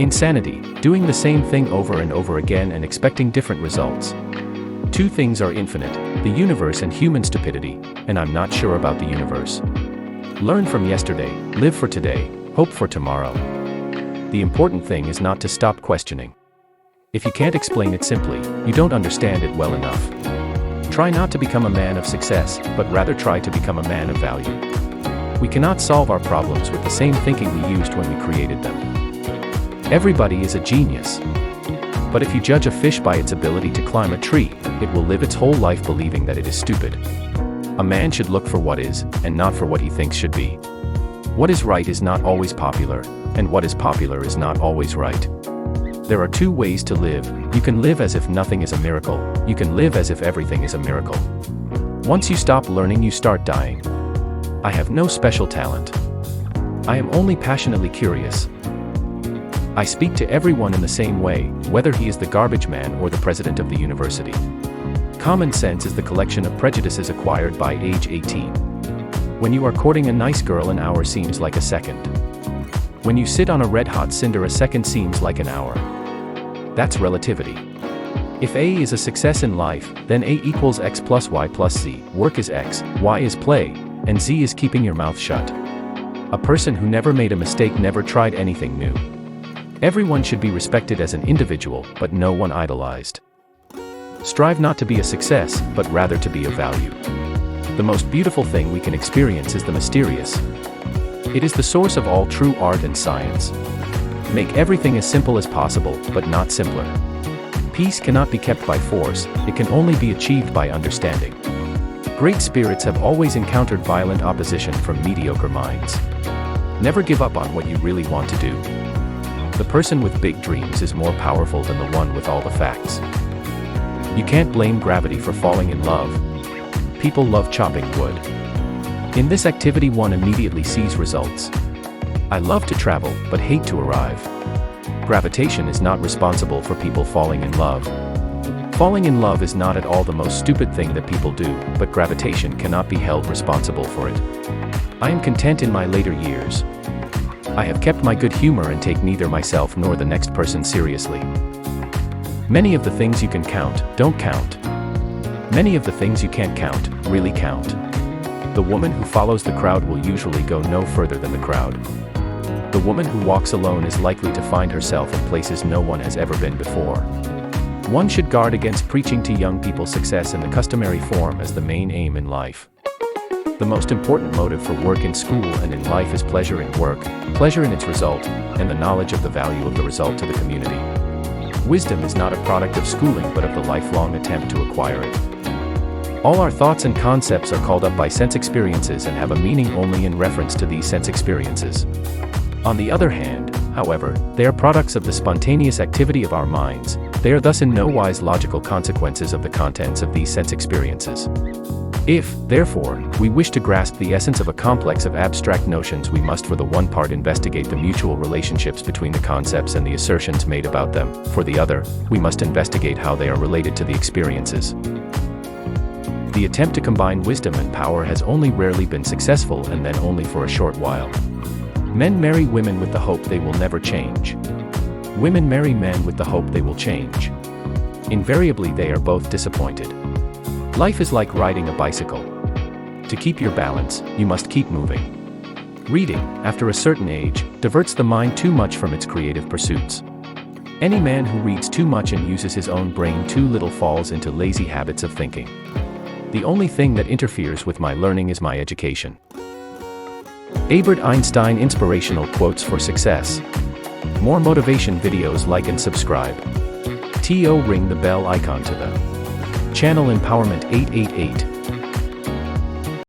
Insanity, doing the same thing over and over again and expecting different results. Two things are infinite, the universe and human stupidity, and I'm not sure about the universe. Learn from yesterday, live for today, hope for tomorrow. The important thing is not to stop questioning. If you can't explain it simply, you don't understand it well enough. Try not to become a man of success, but rather try to become a man of value. We cannot solve our problems with the same thinking we used when we created them. Everybody is a genius. But if you judge a fish by its ability to climb a tree, it will live its whole life believing that it is stupid. A man should look for what is, and not for what he thinks should be. What is right is not always popular, and what is popular is not always right. There are two ways to live. You can live as if nothing is a miracle. You can live as if everything is a miracle. Once you stop learning, you start dying. I have no special talent. I am only passionately curious. I speak to everyone in the same way, whether he is the garbage man or the president of the university. Common sense is the collection of prejudices acquired by age 18. When you are courting a nice girl, an hour seems like a second. When you sit on a red-hot cinder, a second seems like an hour. That's relativity. If A is a success in life, then A equals X plus Y plus Z. Work is X, Y is play, and Z is keeping your mouth shut. A person who never made a mistake never tried anything new. Everyone should be respected as an individual, but no one idolized. Strive not to be a success, but rather to be of value. The most beautiful thing we can experience is the mysterious. It is the source of all true art and science. Make everything as simple as possible, but not simpler. Peace cannot be kept by force, it can only be achieved by understanding. Great spirits have always encountered violent opposition from mediocre minds. Never give up on what you really want to do. The person with big dreams is more powerful than the one with all the facts. You can't blame gravity for falling in love. People love chopping wood. In this activity, one immediately sees results. I love to travel, but hate to arrive. Gravitation is not responsible for people falling in love. Falling in love is not at all the most stupid thing that people do, but gravitation cannot be held responsible for it. I am content in my later years. I have kept my good humor and take neither myself nor the next person seriously. Many of the things you can count, don't count. Many of the things you can't count, really count. The woman who follows the crowd will usually go no further than the crowd. The woman who walks alone is likely to find herself in places no one has ever been before. One should guard against preaching to young people success in the customary form as the main aim in life. The most important motive for work in school and in life is pleasure in work, pleasure in its result, and the knowledge of the value of the result to the community. Wisdom is not a product of schooling but of the lifelong attempt to acquire it. All our thoughts and concepts are called up by sense experiences and have a meaning only in reference to these sense experiences. On the other hand, however, they are products of the spontaneous activity of our minds. They are thus in no wise logical consequences of the contents of these sense experiences. If, therefore, we wish to grasp the essence of a complex of abstract notions, we must for the one part investigate the mutual relationships between the concepts and the assertions made about them. For the other, we must investigate how they are related to the experiences. The attempt to combine wisdom and power has only rarely been successful, and then only for a short while. Men marry women with the hope they will never change. Women marry men with the hope they will change. Invariably, they are both disappointed. Life is like riding a bicycle. To keep your balance, you must keep moving. Reading, after a certain age, diverts the mind too much from its creative pursuits. Any man who reads too much and uses his own brain too little falls into lazy habits of thinking. The only thing that interferes with my learning is my education. Albert Einstein Inspirational Quotes for Success. More motivation videos, like and subscribe. Ring the bell icon to the channel Empowerment 888.